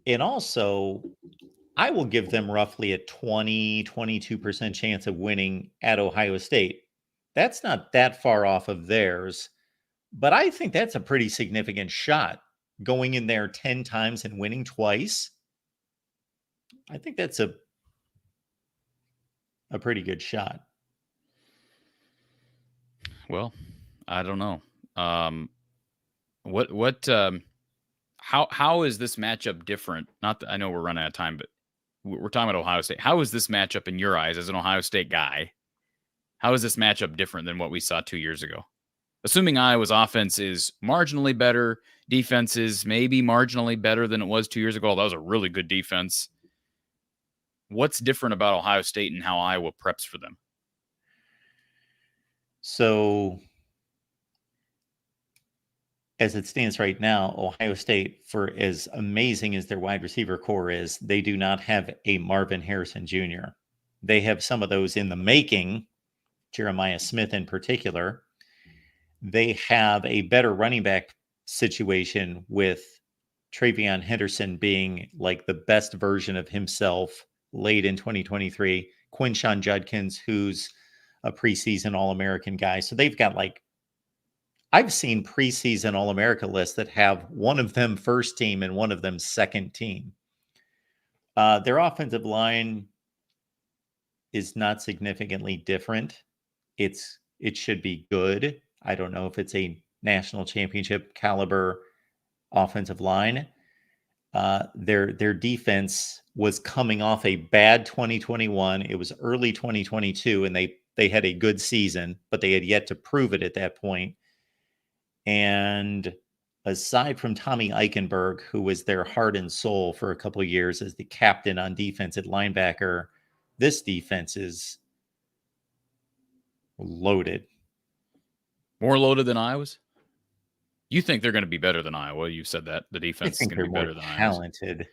And also, I will give them roughly a 22% chance of winning at Ohio State. That's not that far off of theirs, but I think that's a pretty significant shot going in there 10 times and winning twice. I think that's a pretty good shot. Well, I don't know. How is this matchup different? Not that I know we're running out of time, but we're talking about Ohio State. How is this matchup in your eyes as an Ohio State guy? How is this matchup different than what we saw 2 years ago? Assuming Iowa's offense is marginally better, defense is maybe marginally better than it was 2 years ago. That was a really good defense. What's different about Ohio State and how Iowa preps for them? So, as it stands right now, Ohio State, for as amazing as their wide receiver core is, they do not have a Marvin Harrison Jr. They have some of those in the making, Jeremiah Smith in particular. They have a better running back situation with Travion Henderson being like the best version of himself late in 2023. Quinshon Judkins, who's a preseason All-American guy. So they've got like, I've seen preseason All-America lists that have one of them first team and one of them second team. Their offensive line is not significantly different. It should be good. I don't know if it's a national championship caliber offensive line. Their defense was coming off a bad 2021. It was early 2022, and they had a good season, but they had yet to prove it at that point. And aside from Tommy Eichenberg, who was their heart and soul for a couple of years as the captain on defense at linebacker, this defense is loaded. More loaded than Iowa's? You think they're going to be better than Iowa? You've said that the defense is going to be better than talented.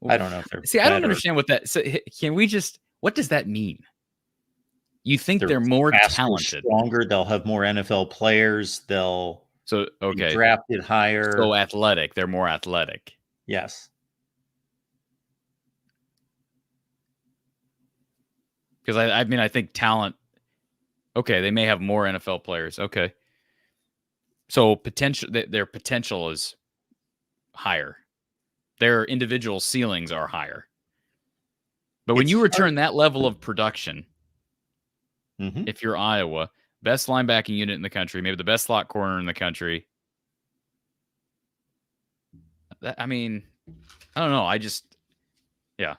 Iowa's. I don't know if they're See, I don't understand what that. So can we just? What does that mean? You think they're more faster, talented, stronger? They'll have more NFL players. They'll be drafted higher. So athletic. They're more athletic. Yes. Because I mean, I think talent. Okay, they may have more NFL players. Okay. So their potential is higher. Their individual ceilings are higher. But when you return that level of production, if you're Iowa, best linebacking unit in the country, maybe the best slot corner in the country. I mean, I don't know. Yeah.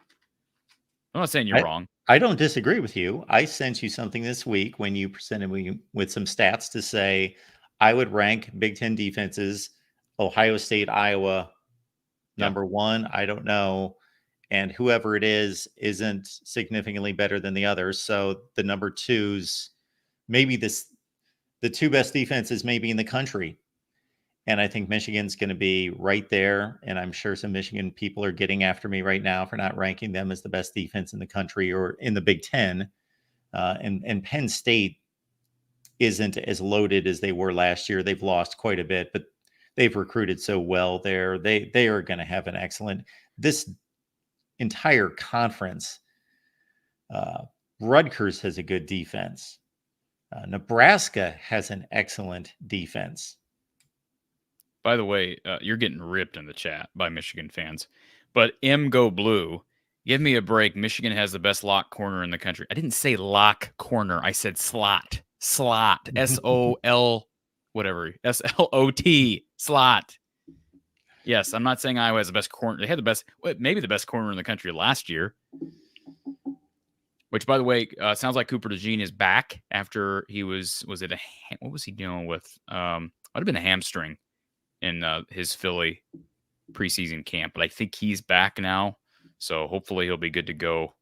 I'm not saying you're wrong. I don't disagree with you. I sent you something this week when you presented me with some stats to say I would rank Big Ten defenses, Ohio State, Iowa, number one. I don't know. And whoever it is isn't significantly better than the others. So the number twos, maybe the two best defenses maybe in the country. And I think Michigan's going to be right there. And I'm sure some Michigan people are getting after me right now for not ranking them as the best defense in the country or in the Big Ten. And Penn State isn't as loaded as they were last year. They've lost quite a bit, but they've recruited so well there. They are going to have an excellent, this entire conference. Rutgers has a good defense. Nebraska has an excellent defense. By the way, you're getting ripped in the chat by Michigan fans. But M Go Blue, give me a break. Michigan has the best lock corner in the country. I didn't say lock corner. I said slot. Slot. S-O-L, whatever. S-L-O-T. Slot. Yes, I'm not saying Iowa has the best corner. They had the best, maybe the best corner in the country last year. Which, by the way, sounds like Cooper DeJean is back after he was it what was he dealing with? Might have been a hamstring in his Philly preseason camp, but I think he's back now. So hopefully he'll be good to go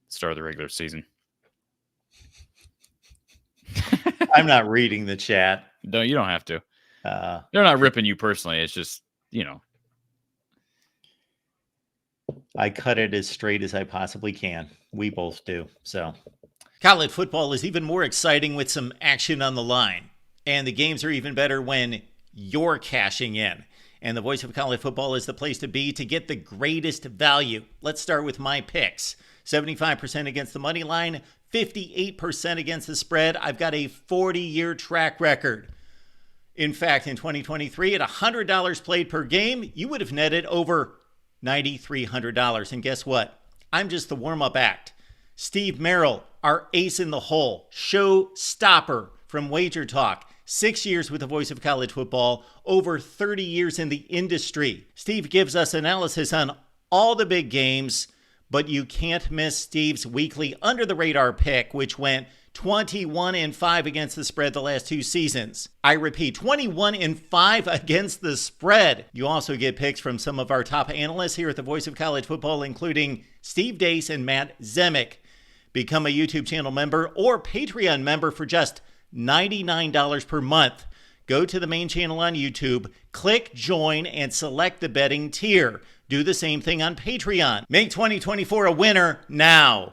start of the regular season. I'm not reading the chat. No, you don't have to. They're not ripping you personally. It's just, I cut it as straight as I possibly can. We both do. So college football is even more exciting with some action on the line. And the games are even better when you're cashing in. And the Voice of College Football is the place to be to get the greatest value. Let's start with my picks. 75% against the money line, 58% against the spread. I've got a 40-year track record. In fact, in 2023, at $100 played per game, you would have netted over $9,300. And guess what? I'm just the warm-up act. Steve Merrill, our ace in the hole, show stopper from Wager Talk. 6 years with the Voice of College Football, over 30 years in the industry. Steve gives us analysis on all the big games, but you can't miss Steve's weekly under-the-radar pick, which went 21-5 against the spread the last 2 seasons. I repeat, 21-5 against the spread. You also get picks from some of our top analysts here at the Voice of College Football, including Steve Dace and Matt Zemek. Become a YouTube channel member or Patreon member for just $99 per month. Go to the main channel on YouTube, click join, and select the betting tier. Do the same thing on Patreon. Make 2024 a winner now.